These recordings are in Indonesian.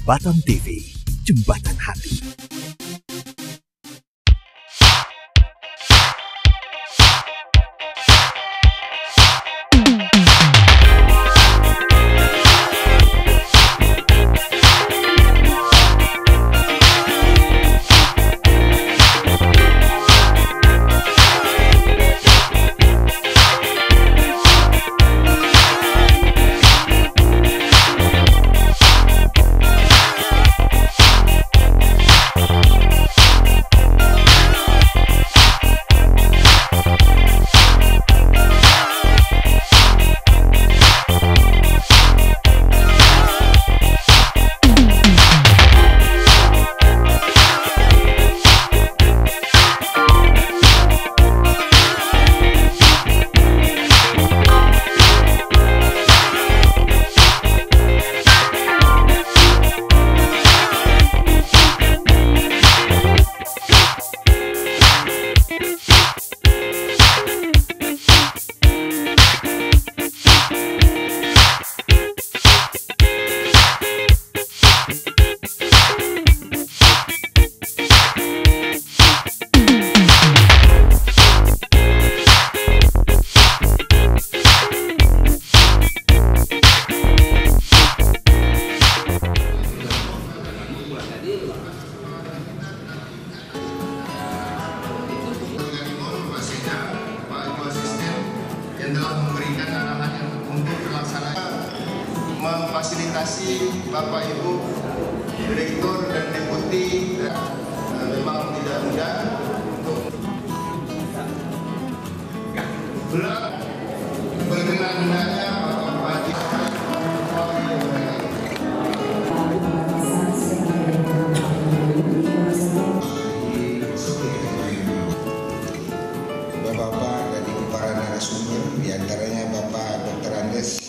Jembatan TV, Jembatan Hati. Telah memberikan arahan untuk pelaksanaan memfasilitasi Bapak Ibu Direktur dan Deputi memang tidak mudah untuk berkenan hendaknya Bapak Bupati Bapak-bapak dan Ibu para narasumber, diantaranya Bapak Dr. Andes,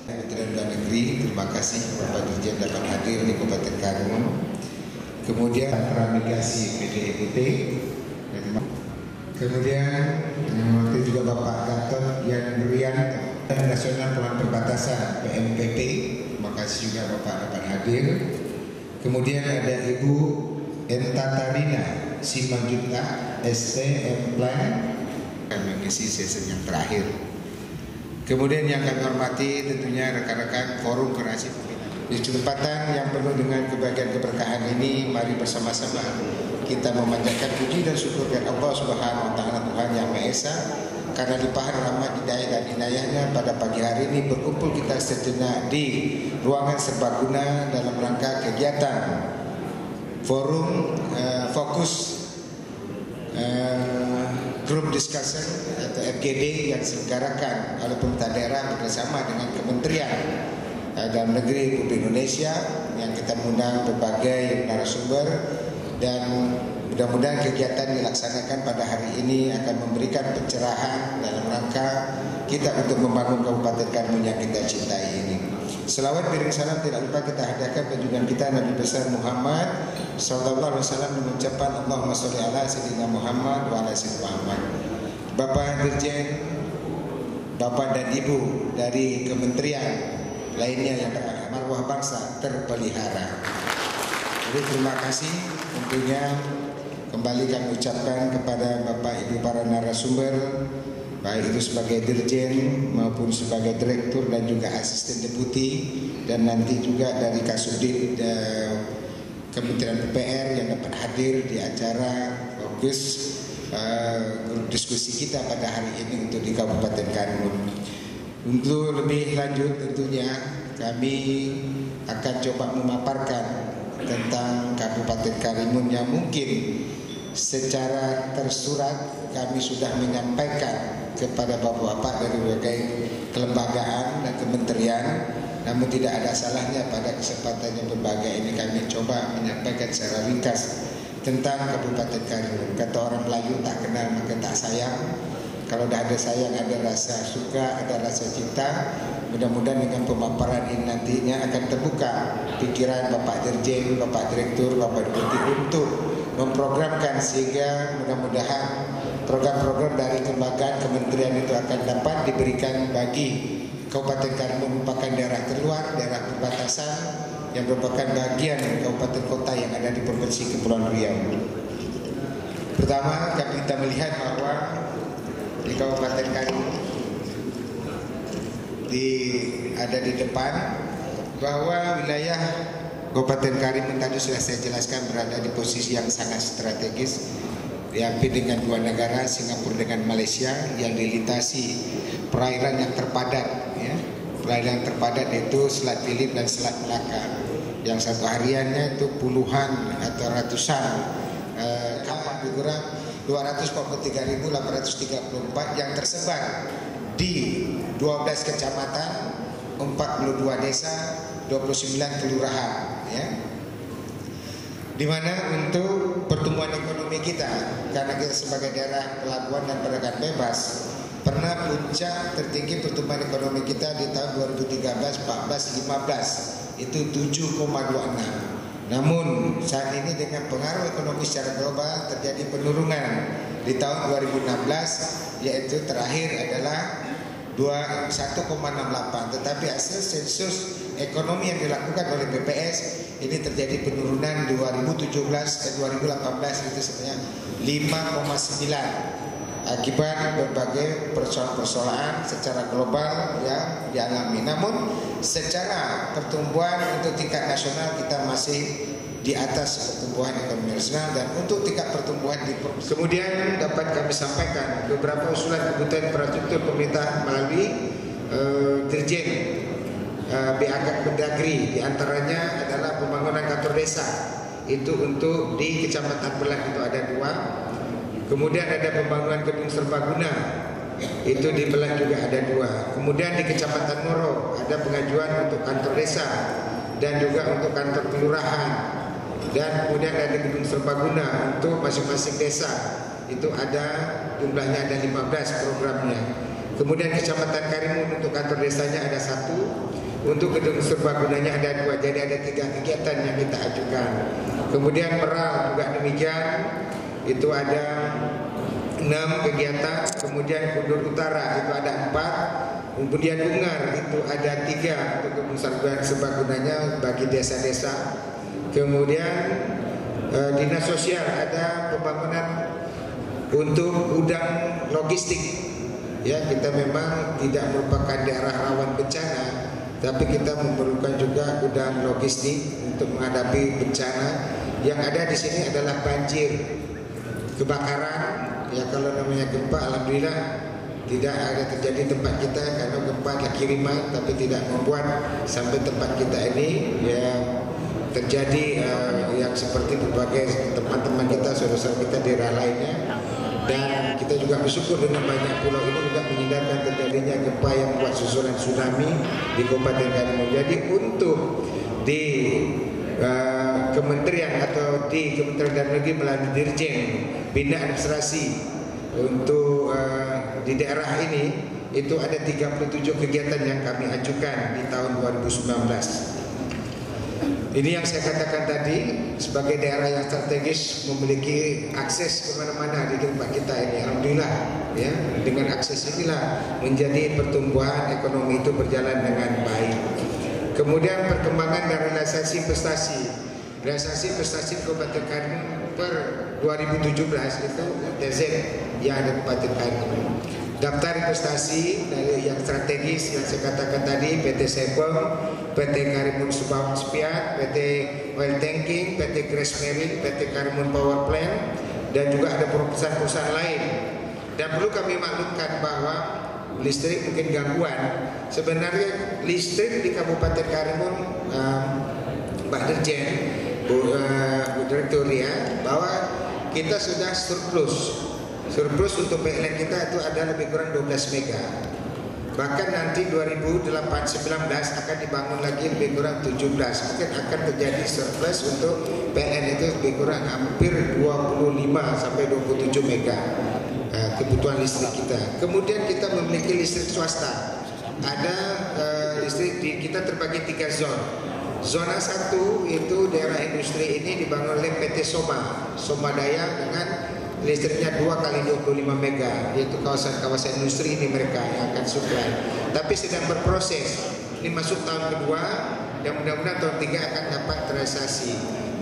Kementerian Dalam Negeri, terima kasih Bapak Dirjen dapat hadir di Kabupaten Karimun. Kemudian Transmigrasi PDEPT, kemudian waktu juga Bapak Gatot Yan Rian Nasional Pelan Perbatasan PMPP, terima kasih juga Bapak dapat hadir. Kemudian ada Ibu Entatarina Simanjuta STM Plan mengisi sesi yang terakhir. Kemudian yang kami hormati tentunya rekan-rekan Forum Koordinasi Pembinaan. Di kesempatan yang penuh dengan kebahagiaan keberkahan ini, mari bersama-sama kita memanjatkan puji dan syukur kepada Allah Subhanahu wa taala Tuhan Yang Maha Esa karena limpahan rahmat hidayah dan inayahnya pada pagi hari ini berkumpul kita sejenak di ruangan serbaguna dalam rangka kegiatan Forum Fokus Group Discussion atau FGD yang diselenggarakan oleh pemerintah daerah bersama dengan Kementerian Dalam Negeri Republik Indonesia yang kita mengundang berbagai narasumber, dan mudah-mudahan kegiatan dilaksanakan pada hari ini akan memberikan pencerahan dalam rangka kita untuk membangun Kabupaten Karimun yang kita cintai ini. Selawat piring salam tidak lupa kita hadiahkan junjungan kita Nabi besar Muhammad sallallahu alaihi wasallam dengan ucapan Allahumma sholli ala sayyidina Muhammad wa ala sayyidina Muhammad. Bapak Dirjen, Bapak dan Ibu dari kementerian lainnya yang dapat marwah bangsa terpelihara. Jadi terima kasih tentunya kembali kami ucapkan kepada Bapak Ibu para narasumber, baik itu sebagai dirjen maupun sebagai direktur dan juga asisten deputi, dan nanti juga dari Kasubdit Kementerian PPR yang dapat hadir di acara fokus grup diskusi kita pada hari ini untuk di Kabupaten Karimun. Untuk lebih lanjut tentunya kami akan coba memaparkan tentang Kabupaten Karimun yang mungkin secara tersurat kami sudah menyampaikan kepada bapak-bapak dari berbagai kelembagaan dan kementerian, namun tidak ada salahnya pada kesempatan yang berbagai ini kami coba menyampaikan secara ringkas tentang Kabupaten Karimun. Kata orang Melayu, tak kenal maka tak sayang. Kalau ada sayang, ada rasa suka, ada rasa cinta. Mudah-mudahan dengan pemaparan ini nantinya akan terbuka pikiran Bapak Dirjen, Bapak Direktur, Bapak Deputi untuk memprogramkan, sehingga mudah-mudahan program-program dari kelembagaan kementerian itu akan dapat diberikan bagi Kabupaten Karimun merupakan daerah terluar, daerah perbatasan, yang merupakan bagian kabupaten kota yang ada di Provinsi Kepulauan Riau. Pertama, kita melihat bahwa di Kabupaten Karimun ada di depan bahwa wilayah Kabupaten Karimun tadi sudah saya jelaskan berada di posisi yang sangat strategis, diapit dengan dua negara, Singapura dengan Malaysia, yang dilintasi perairan yang terpadat, ya. Perairan yang terpadat itu Selat Phillip dan Selat Melaka, yang satu hariannya itu puluhan atau ratusan kapal, kurang 243.834 yang tersebar di 12 kecamatan, 42 desa, 29 kelurahan, ya. Di mana untuk pertumbuhan ekonomi kita, karena kita sebagai daerah pelabuhan dan perdagangan bebas, pernah puncak tertinggi pertumbuhan ekonomi kita di tahun 2013, 14, 15 itu 7,26. Namun saat ini dengan pengaruh ekonomi secara global terjadi penurunan di tahun 2016, yaitu terakhir adalah 1,68. Tetapi hasil sensus ekonomi yang dilakukan oleh BPS ini terjadi penurunan 2017 ke 2018 itu sebenarnya 5,9 akibat berbagai persoalan-persoalan secara global yang dialami. Namun secara pertumbuhan untuk tingkat nasional kita masih di atas pertumbuhan ekonomi nasional, dan untuk tingkat pertumbuhan di provinsi. Kemudian dapat kami sampaikan beberapa usulan kebutuhan infrastruktur pemerintah melalui Dirjen BAK Mendagri, diantaranya adalah pembangunan kantor desa itu untuk di Kecamatan Belah itu ada 2. Kemudian ada pembangunan gedung serbaguna itu di Belah juga ada 2. Kemudian di Kecamatan Moro ada pengajuan untuk kantor desa dan juga untuk kantor kelurahan. Dan kemudian ada gedung serbaguna untuk masing-masing desa itu ada jumlahnya ada 15 programnya. Kemudian Kecamatan Karimun untuk kantor desanya ada 1, untuk gedung serbagunanya ada 2, jadi ada 3 kegiatan yang kita ajukan. Kemudian Meral juga demikian, itu ada 6 kegiatan. Kemudian Kundur Utara itu ada 4. Kemudian Ungar itu ada 3 untuk gedung serbagunanya bagi desa-desa. Kemudian Dinas Sosial ada pembangunan untuk gudang logistik. Ya, kita memang tidak merupakan daerah rawan bencana, tapi kita memerlukan juga gudang logistik untuk menghadapi bencana. Yang ada di sini adalah banjir, kebakaran. Ya, kalau namanya gempa, alhamdulillah tidak ada terjadi tempat kita karena gempa adalah kiriman, tapi tidak membuat sampai tempat kita ini ya terjadi yang seperti berbagai teman-teman kita, saudara-saudara kita di daerah lainnya. Dan kita juga bersyukur dengan banyak pulau ini juga menghindarkan terjadinya gempa yang membuat susulan tsunami di Kabupaten Karimun. Jadi untuk di kementerian atau di Kementerian Dalam Negeri melalui Dirjen Bina Administrasi untuk di daerah ini itu ada 37 kegiatan yang kami ajukan di tahun 2019. Ini yang saya katakan tadi, sebagai daerah yang strategis memiliki akses kemana-mana di tempat kita ini, alhamdulillah ya, dengan akses inilah menjadi pertumbuhan ekonomi itu berjalan dengan baik. Kemudian perkembangan dan realisasi prestasi Kabupaten Karimun per 2017 itu DZ yang ada di Kabupaten Karimun. Daftar investasi dari yang strategis yang saya katakan tadi, PT Sepong, PT Karimun Subang Spiat, PT Oil Tanking, PT Grace Marine, PT Karimun Power Plant, dan juga ada perusahaan-perusahaan lain. Dan perlu kami maklumkan bahwa listrik mungkin gangguan. Sebenarnya listrik di Kabupaten Karimun, Mbak Dirjen, Bu Direktur ya, bahwa kita sudah surplus untuk PLN kita itu ada lebih kurang 12 mega. Bahkan nanti 2019 akan dibangun lagi lebih kurang 17. Mungkin akan terjadi surplus untuk PLN itu lebih kurang hampir 25 sampai 27 mega kebutuhan listrik kita. Kemudian kita memiliki listrik swasta. Ada listrik kita terbagi 3 zona. Zona 1 itu daerah industri ini dibangun oleh PT Soma Daya dengan listriknya 2 kali 25 mega, yaitu kawasan-kawasan industri ini mereka yang akan supply. Tapi sedang berproses. Ini masuk tahun kedua dan mudah-mudahan tahun 3 akan dapat terrealisasi.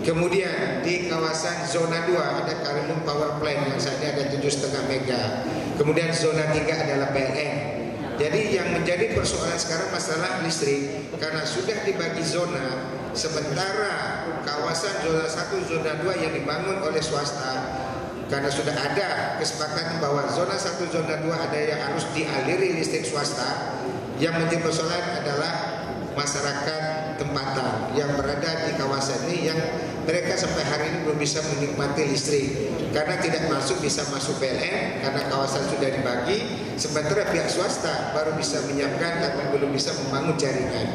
Kemudian di kawasan zona 2 ada Karimun Power Plant yang saat ini ada 7,5 mega. Kemudian zona 3 adalah PLN. Jadi yang menjadi persoalan sekarang masalah listrik karena sudah dibagi zona, sementara kawasan zona 1, zona 2 yang dibangun oleh swasta karena sudah ada kesepakatan bahwa zona 1, zona 2 ada yang harus dialiri listrik swasta. Yang menjadi persoalan adalah masyarakat tempatan yang berada di kawasan ini yang mereka sampai hari ini belum bisa menikmati listrik karena tidak bisa masuk PLN karena kawasan sudah dibagi, sementara pihak swasta baru bisa menyiapkan tapi belum bisa membangun jaringan.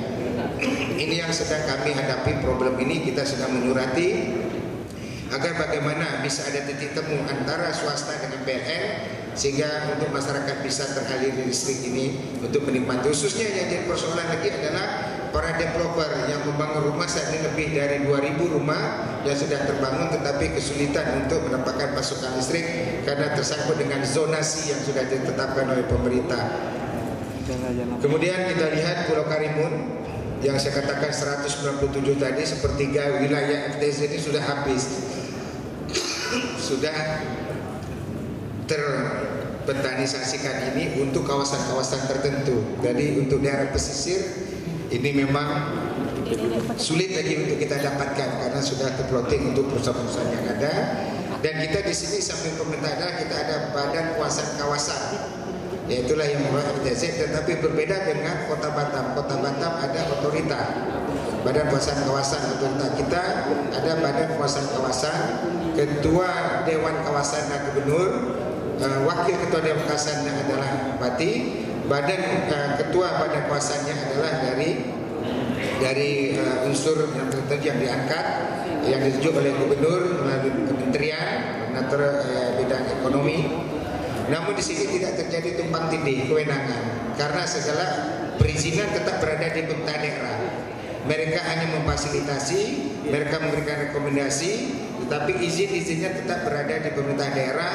Ini yang sedang kami hadapi, problem ini kita sedang menyurati agar bagaimana bisa ada titik temu antara swasta dengan PLN sehingga untuk masyarakat bisa teraliri listrik ini untuk menikmati. Khususnya yang jadi persoalan lagi adalah para developer yang membangun rumah saat ini lebih dari 2.000 rumah yang sudah terbangun tetapi kesulitan untuk mendapatkan pasokan listrik karena tersangkut dengan zonasi yang sudah ditetapkan oleh pemerintah. Kemudian kita lihat Pulau Karimun yang saya katakan 197 tadi, sepertiga wilayah FTZ ini sudah habis, sudah terpetanisasikan ini untuk kawasan-kawasan tertentu. Jadi untuk daerah pesisir ini memang sulit lagi untuk kita dapatkan karena sudah terplotting untuk perusahaan-perusahaan yang ada. Dan kita di sini samping pemerintah daerah kita ada badan kuasaan kawasan, yaitulah yang membuat FTZ, tetapi berbeda dengan Kota Batam. Kota Batam ada otorita, badan kuasaan kawasan otorita. Kita ada badan kuasaan kawasan, ketua dewan kawasan dan gubernur, wakil ketua dewan kawasan adalah bupati, ketua badan kuasaannya adalah dari unsur yang tertentu yang diangkat, yang ditunjuk oleh gubernur melalui kementerian, koordinator bidang ekonomi. Namun di sini tidak terjadi tumpang tindih kewenangan karena segala perizinan tetap berada di pemerintah daerah. Mereka hanya memfasilitasi, mereka memberikan rekomendasi, tetapi izin-izinnya tetap berada di pemerintah daerah.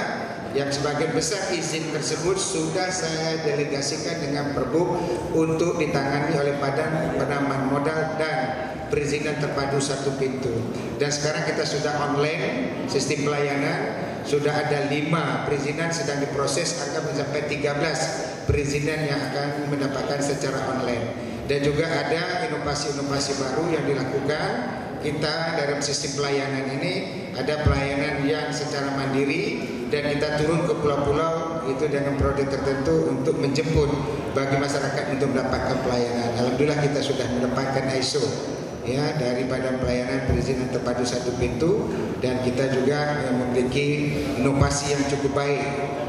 Yang sebagian besar izin tersebut sudah saya delegasikan dengan Perbuk untuk ditangani oleh Badan Penanaman Modal dan Perizinan Terpadu Satu Pintu. Dan sekarang kita sudah online sistem pelayanan, sudah ada 5 perizinan sedang diproses, akan mencapai 13 perizinan yang akan mendapatkan secara online. Dan juga ada inovasi-inovasi baru yang dilakukan kita dalam sistem pelayanan ini. Ada pelayanan yang secara mandiri dan kita turun ke pulau-pulau itu dengan produk tertentu untuk menjemput bagi masyarakat untuk mendapatkan pelayanan. Alhamdulillah kita sudah mendapatkan ISO ya dari Badan Pelayanan Perizinan Terpadu Satu Pintu, dan kita juga memiliki inovasi yang cukup baik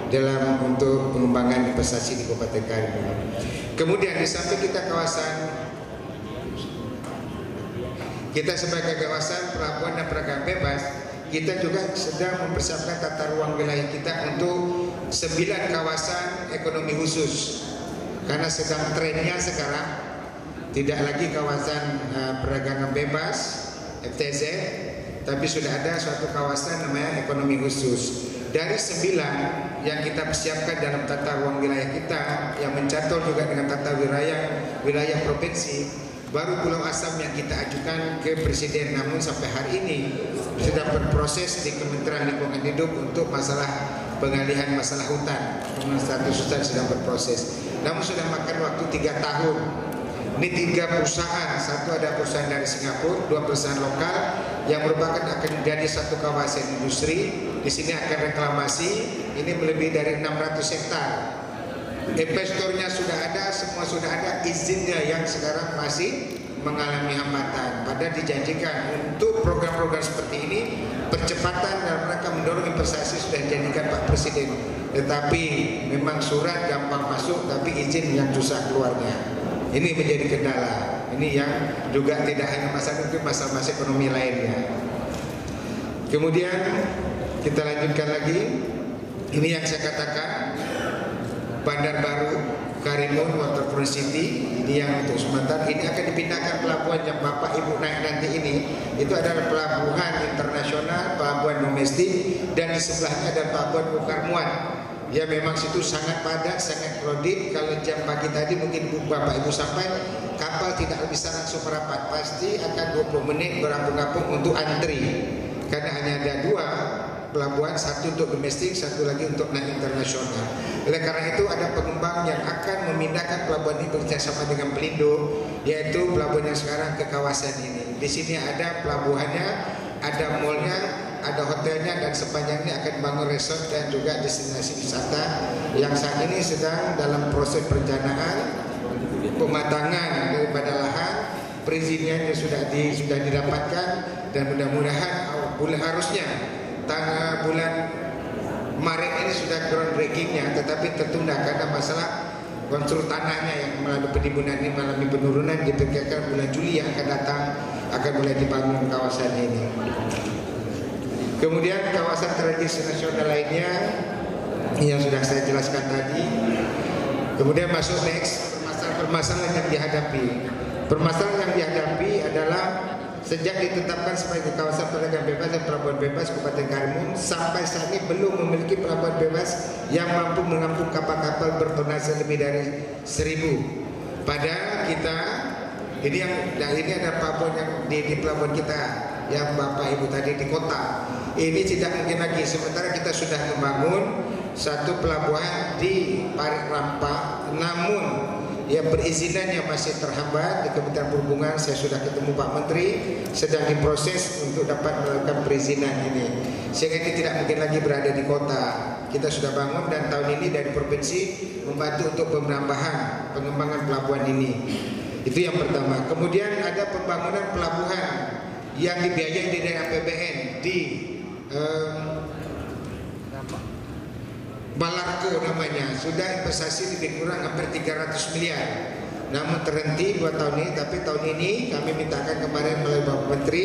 dalam untuk pengembangan investasi di Kabupaten Karimun. Kemudian di samping kita sebagai kawasan pelabuhan dan perdagangan bebas, kita juga sedang mempersiapkan tata ruang wilayah kita untuk 9 kawasan ekonomi khusus. Karena sedang trennya sekarang tidak lagi kawasan perdagangan bebas FTZ, tapi sudah ada suatu kawasan namanya ekonomi khusus. Dari 9 yang kita persiapkan dalam tata ruang wilayah kita yang mencantol juga dengan tata wilayah provinsi, baru Pulau Asam yang kita ajukan ke Presiden. Namun sampai hari ini sedang berproses di Kementerian Lingkungan Hidup untuk masalah pengalihan masalah hutan. Status hutan sedang berproses. Namun sudah makan waktu 3 tahun. Ini 3 perusahaan, satu ada perusahaan dari Singapura, 2 perusahaan lokal yang merupakan akan menjadi satu kawasan industri. Di sini akan reklamasi, ini melebihi dari 600 hektar. Investornya sudah ada, semua sudah ada, izinnya yang sekarang masih mengalami hambatan. Padahal dijanjikan untuk program-program seperti ini percepatan dalam rangka mendorong investasi sudah dijanjikan Pak Presiden. Tetapi memang surat gampang masuk, tapi izin yang susah keluarnya. Ini menjadi kendala. Ini yang juga tidak hanya masalah itu, masalah ekonomi lainnya. Kemudian kita lanjutkan lagi. Ini yang saya katakan, Bandar Baru Karimun Waterfront City, ini yang untuk sementara ini akan dipindahkan pelabuhan yang Bapak Ibu naik nanti ini. Itu adalah pelabuhan internasional, pelabuhan domestik, dan di sebelahnya ada pelabuhan bongkar muat. Ya memang situ sangat padat, sangat kredit. Kalau jam pagi tadi mungkin Bapak Ibu sampai, kapal tidak bisa langsung merapat, pasti akan 20 menit berapung-apung untuk antri. Karena hanya ada 2 pelabuhan, satu untuk domestik, satu lagi untuk naik internasional. Oleh karena itu ada pengembang yang akan memindahkan pelabuhan ini bekerjasama dengan Pelindo, yaitu pelabuhan yang sekarang ke kawasan ini. Di sini ada pelabuhannya, ada mallnya, ada hotelnya, dan sepanjangnya akan bangun resort dan juga destinasi wisata yang saat ini sedang dalam proses perencanaan pematangan daripada lahan. Perizinannya sudah didapatkan, dan mudah-mudahan harusnya bulan Maret ini sudah groundbreakingnya, tetapi tertunda karena masalah konstruk tanahnya yang melalui penimbunan ini mengalami penurunan. Diperkirakan bulan Juli yang akan datang akan mulai dibangun kawasan ini. Kemudian kawasan tradisi nasional lainnya yang sudah saya jelaskan tadi. Kemudian masuk next, permasalahan yang dihadapi. Permasalahan yang dihadapi adalah sejak ditetapkan sebagai kawasan perdagangan bebas dan pelabuhan bebas Kabupaten Karimun, sampai saat ini belum memiliki pelabuhan bebas yang mampu menampung kapal-kapal bertonase lebih dari 1.000. Padahal kita ini ada pelabuhan yang di pelabuhan kita yang Bapak Ibu tadi di kota. Ini tidak mungkin lagi, sementara kita sudah membangun satu pelabuhan di Parit Rampak, namun ya perizinannya masih terhambat di Kementerian Perhubungan. Saya sudah ketemu Pak Menteri, sedang diproses untuk dapat melakukan perizinan ini, sehingga ini tidak mungkin lagi berada di kota. Kita sudah bangun, dan tahun ini dari provinsi membantu untuk penambahan pengembangan pelabuhan ini. Itu yang pertama. Kemudian ada pembangunan pelabuhan yang dibiayai dari APBN di Malarko namanya. Sudah investasi lebih kurang hampir 300 miliar, namun terhenti 2 tahun ini. Tapi tahun ini kami mintakan kemarin melalui Bapak Menteri,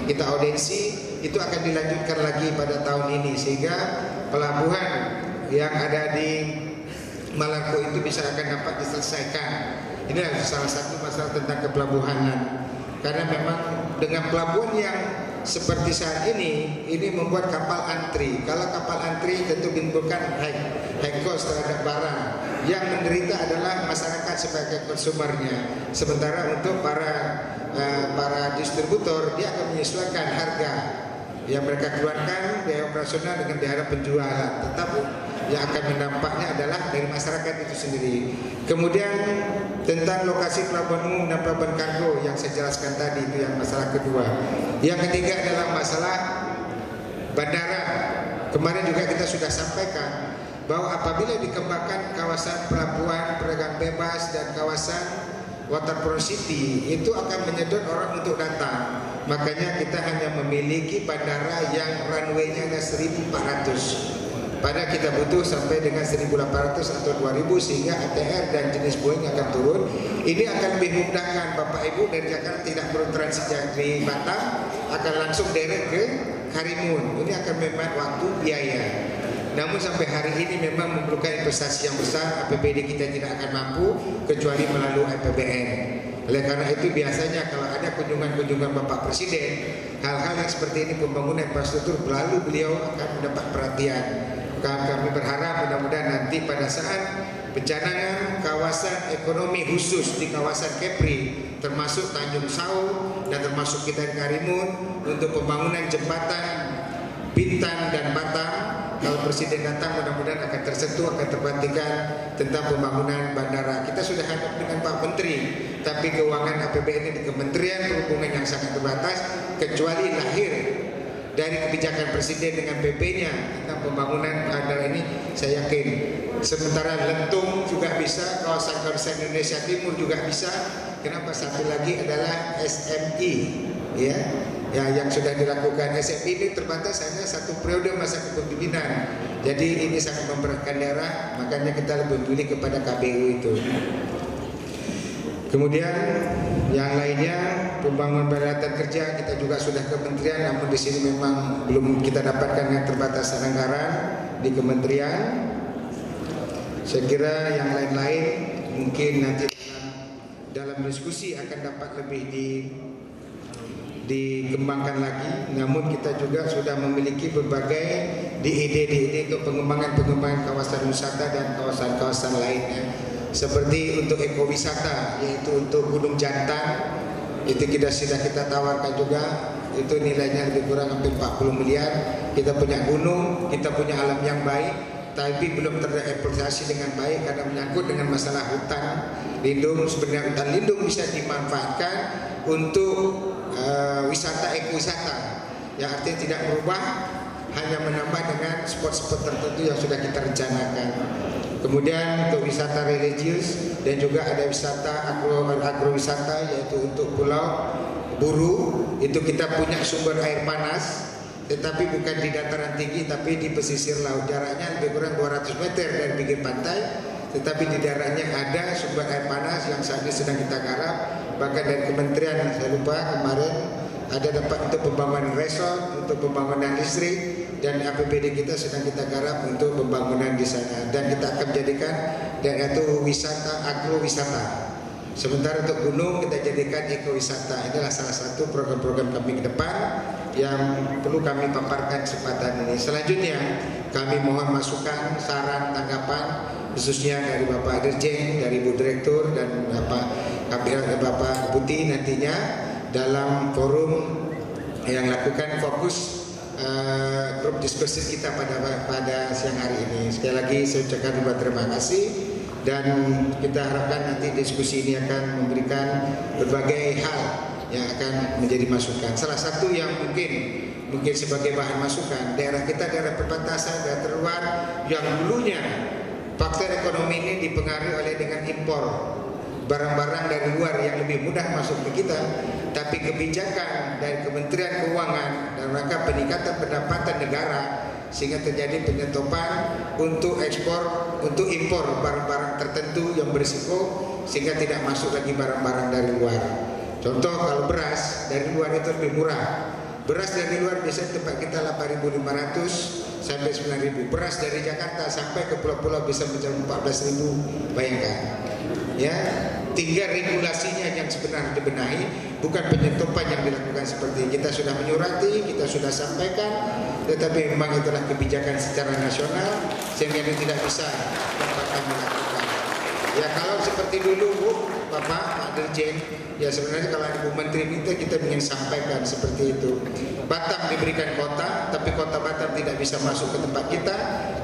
kita audiensi, itu akan dilanjutkan lagi pada tahun ini, sehingga pelabuhan yang ada di Malarko itu bisa akan dapat diselesaikan. Ini adalah salah satu masalah tentang kepelabuhanan, karena memang dengan pelabuhan yang seperti saat ini membuat kapal antri. Kalau kapal antri tentu menimbulkan high cost terhadap barang. Yang menderita adalah masyarakat sebagai konsumernya. Sementara untuk para distributor, dia akan menyesuaikan harga yang mereka keluarkan biaya operasional dengan biaya penjualan. Tetap yang akan mendampaknya adalah dari masyarakat itu sendiri. Kemudian tentang lokasi pelabuhan umum dan pelabuhan kargo yang saya jelaskan tadi, itu yang masalah kedua. Yang ketiga adalah masalah bandara. Kemarin juga kita sudah sampaikan bahwa apabila dikembangkan kawasan pelabuhan perdagangan bebas dan kawasan waterfront city, itu akan menyedot orang untuk datang. Makanya kita hanya memiliki bandara yang runway-nya hanya 1.400. Padahal kita butuh sampai dengan 1.800 atau 2.000, sehingga ATR dan jenis Boeing akan turun. Ini akan lebih memudahkan Bapak Ibu dari Jakarta tidak perlu transit dari Batam, akan langsung direct ke Karimun. Ini akan menghemat waktu, biaya. Namun sampai hari ini memang memerlukan investasi yang besar. APBD kita tidak akan mampu kecuali melalui APBN. Oleh karena itu biasanya kalau ada kunjungan-kunjungan Bapak Presiden, hal-hal yang seperti ini, pembangunan infrastruktur, lalu beliau akan mendapat perhatian. Kami berharap mudah-mudahan nanti pada saat pencanangan kawasan ekonomi khusus di kawasan Kepri, termasuk Tanjung Sau dan termasuk kita di Karimun, untuk pembangunan jembatan Bintan dan Batam, kalau Presiden datang mudah-mudahan akan tersentuh, akan terbantikan tentang pembangunan bandara. Kita sudah hadap dengan Pak Menteri, tapi keuangan APBN ini di Kementerian Perhubungan yang sangat terbatas, kecuali lahir dari kebijakan Presiden dengan PP-nya tentang pembangunan bandara ini. Saya yakin sementara Lentung juga bisa, kawasan Indonesia Timur juga bisa. Kenapa? Satu lagi adalah SMI, ya yang sudah dilakukan. SMI ini terbatas hanya 1 periode masa kepemimpinan, jadi ini sangat memberatkan daerah. Makanya kita lebih memilih kepada KBU itu. Kemudian yang lainnya pembangunan peralatan kerja kita juga sudah kementerian, namun di sini memang belum kita dapatkan yang terbatas anggaran di kementerian. Saya kira yang lain-lain mungkin nanti dalam diskusi akan dapat lebih dikembangkan lagi. Namun kita juga sudah memiliki berbagai ide untuk pengembangan kawasan wisata dan kawasan-kawasan lainnya. Seperti untuk ekowisata, yaitu untuk Gunung Jantan, itu sudah kita tawarkan juga. Itu nilainya lebih kurang hampir 40 miliar. Kita punya gunung, kita punya alam yang baik, tapi belum tereksploitasi dengan baik karena menyangkut dengan masalah hutan lindung. Sebenarnya hutan lindung bisa dimanfaatkan untuk wisata ekowisata, yang artinya tidak berubah, hanya menambah dengan spot-spot tertentu yang sudah kita rencanakan. Kemudian untuk wisata religius dan juga ada wisata agrowisata, yaitu untuk Pulau Buru. Itu kita punya sumber air panas, tetapi bukan di dataran tinggi, tapi di pesisir laut. Jaraknya lebih kurang 200 meter dari pinggir pantai, tetapi di daratnya ada sumber air panas yang saat ini sedang kita garap. Bahkan dari kementerian, saya lupa kemarin, ada dapat untuk pembangunan resort, untuk pembangunan listrik, dan APBD kita sedang kita garap untuk pembangunan di sana. Dan kita akan jadikan daerah itu wisata agrowisata. Sementara untuk gunung kita jadikan ekowisata. Inilah salah satu program-program kami ke depan yang perlu kami paparkan kesempatan ini. Selanjutnya kami mohon masukan, saran, tanggapan, khususnya dari Bapak Dirjen, dari Ibu Direktur, dan Bapak Putih nantinya dalam forum yang lakukan fokus grup diskursus kita pada siang hari ini. Sekali lagi saya ucapkan terima kasih, dan kita harapkan nanti diskusi ini akan memberikan berbagai hal yang akan menjadi masukan. Salah satu yang mungkin sebagai bahan masukan, daerah kita daerah perbatasan, daerah terluar yang dulunya faktor ekonomi ini dipengaruhi oleh dengan impor barang-barang dari luar yang lebih mudah masuk ke kita, tapi kebijakan dari Kementerian Keuangan dan rangka peningkatan pendapatan negara sehingga terjadi penyetopan untuk impor barang-barang tertentu yang berisiko, sehingga tidak masuk lagi barang-barang dari luar. Contoh, kalau beras dari luar itu lebih murah. Beras dari luar biasanya tempat kita 8.500 sampai 9.000. Beras dari Jakarta sampai ke pulau-pulau bisa mencapai 14.000. Bayangkan. Ya, tinggal regulasinya yang sebenarnya dibenahi, bukan penyetopan yang dilakukan seperti kita sudah menyurati, kita sudah sampaikan, tetapi memang itulah kebijakan secara nasional sehingga ini tidak bisa dapat kami lakukan. Ya, kalau seperti dulu Bu, Bapak, Pak Dirjen, ya sebenarnya kalau Ibu Menteri minta, kita ingin sampaikan seperti itu. Batam diberikan kota, tapi kota Batam tidak bisa masuk ke tempat kita.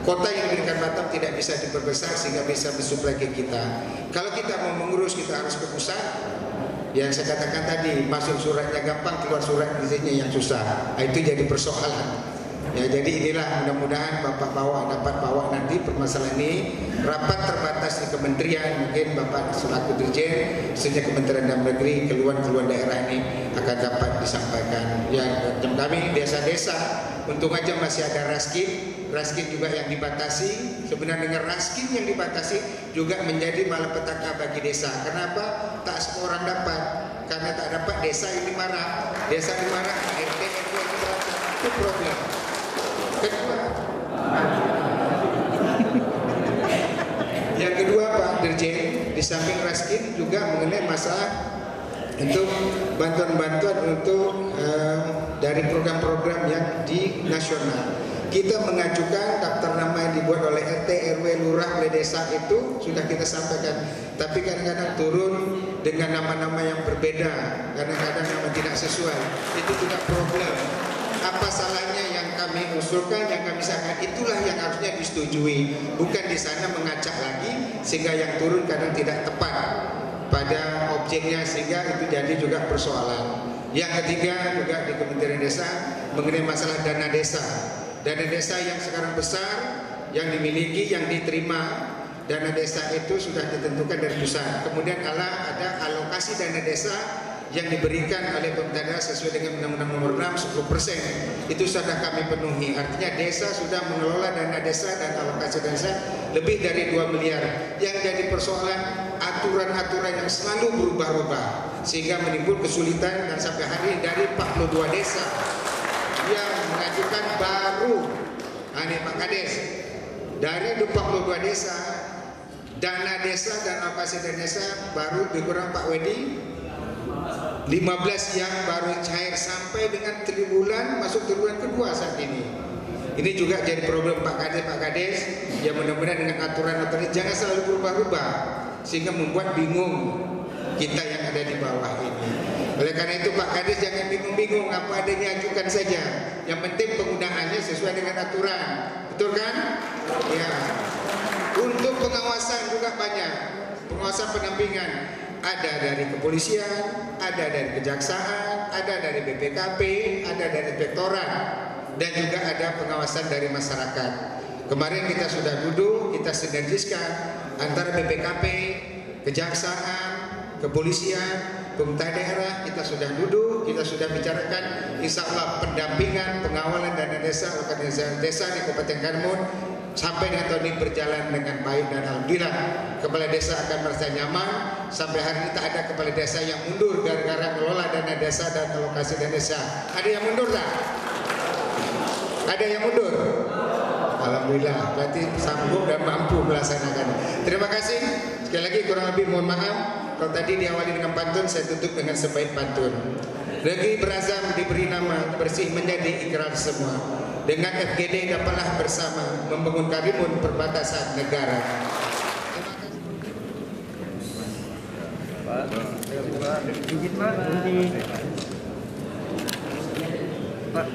Kota yang diberikan Batam tidak bisa diperbesar sehingga bisa mensuplai ke kita. Kalau kita mau mengurus, kita harus ke pusat. Yang saya katakan tadi, masuk suratnya gampang, keluar surat izinnya yang susah. Itu jadi persoalan. Ya, jadi inilah mudah-mudahan Bapak dapat bawa nanti permasalahan ini. Rapat terbatas di kementerian, mungkin Bapak selaku Dirjen, sehingga Kementerian Dalam Negeri, keluhan-keluhan daerah ini akan dapat disampaikan. Ya, kami desa-desa, untung aja masih ada raskin juga yang dibatasi. Sebenarnya dengan raskin yang dibatasi juga menjadi malapetaka bagi desa. Kenapa? Tak semua orang dapat. Karena tak dapat, desa ini marah. Desa ini marah, RT itu problem. Yang kedua Pak Dirjen, di samping raskin juga mengenai masalah untuk bantuan-bantuan untuk dari program-program yang di nasional. Kita mengajukan daftar nama yang dibuat oleh RT, RW, lurah, oleh desa itu sudah kita sampaikan. Tapi kadang-kadang turun dengan nama-nama yang berbeda, kadang-kadang nama tidak sesuai. Itu juga problem. Apa salahnya yang kami usulkan, yang kami sahkan, itulah yang harusnya disetujui. Bukan di sana mengacak lagi sehingga yang turun kadang tidak tepat pada objeknya, sehingga itu jadi juga persoalan. Yang ketiga juga di Kementerian Desa mengenai masalah dana desa. Dana desa yang sekarang besar, yang dimiliki, yang diterima, dana desa itu sudah ditentukan dari pusat. Kemudian ada alokasi dana desa yang diberikan oleh pemerintah daerah sesuai dengan Undang-Undang Nomor 6 10%. Itu sudah kami penuhi. Artinya desa sudah mengelola dana desa dan alokasi desa lebih dari 2 miliar. Yang jadi persoalan aturan-aturan yang selalu berubah-ubah sehingga menimbul kesulitan, dan sampai hari ini dari 42 desa yang mengajukan baru ini Pak Kades, dari 42 desa dana desa dan alokasi dana desa baru lebih kurang Pak Wedi 15 yang baru cair sampai dengan triwulan masuk triwulan kedua saat ini. Ini juga jadi problem Pak Kades yang mudah-mudahan dengan aturan-aturan jangan selalu berubah-ubah sehingga membuat bingung kita yang ada di bawah ini. Oleh karena itu Pak Kades jangan bingung-bingung, apa adanya ajukan saja. Yang penting penggunaannya sesuai dengan aturan. Betul kan? Ya. Untuk pengawasan juga banyak. Pengawasan pendampingan ada dari kepolisian, ada dari kejaksaan, ada dari BPKP, ada dari inspektorat, dan juga ada pengawasan dari masyarakat. Kemarin kita sudah duduk, kita sinergiskan antara BPKP, kejaksaan, kepolisian, pemerintah daerah. Kita sudah duduk, kita sudah bicarakan, insya Allah pendampingan, pengawalan dana desa, organisasi desa di Kabupaten Karimun sampai dengan tahun ini berjalan dengan baik, dan alhamdulillah kepala desa akan merasa nyaman. Sampai hari ini tak ada kepala desa yang mundur gara-gara mengelola dana desa dan alokasi dana desa. Ada yang mundur tak? Ada yang mundur? Alhamdulillah, berarti sanggup dan mampu melaksanakan. Terima kasih. Sekali lagi kurang lebih mohon maaf. Kalau tadi diawali dengan pantun, saya tutup dengan sebaik pantun. Negeri berazam diberi nama, bersih menjadi ikrar semua. Dengan FGD dapatlah bersama membangun Karimun perbatasan negara. Pak,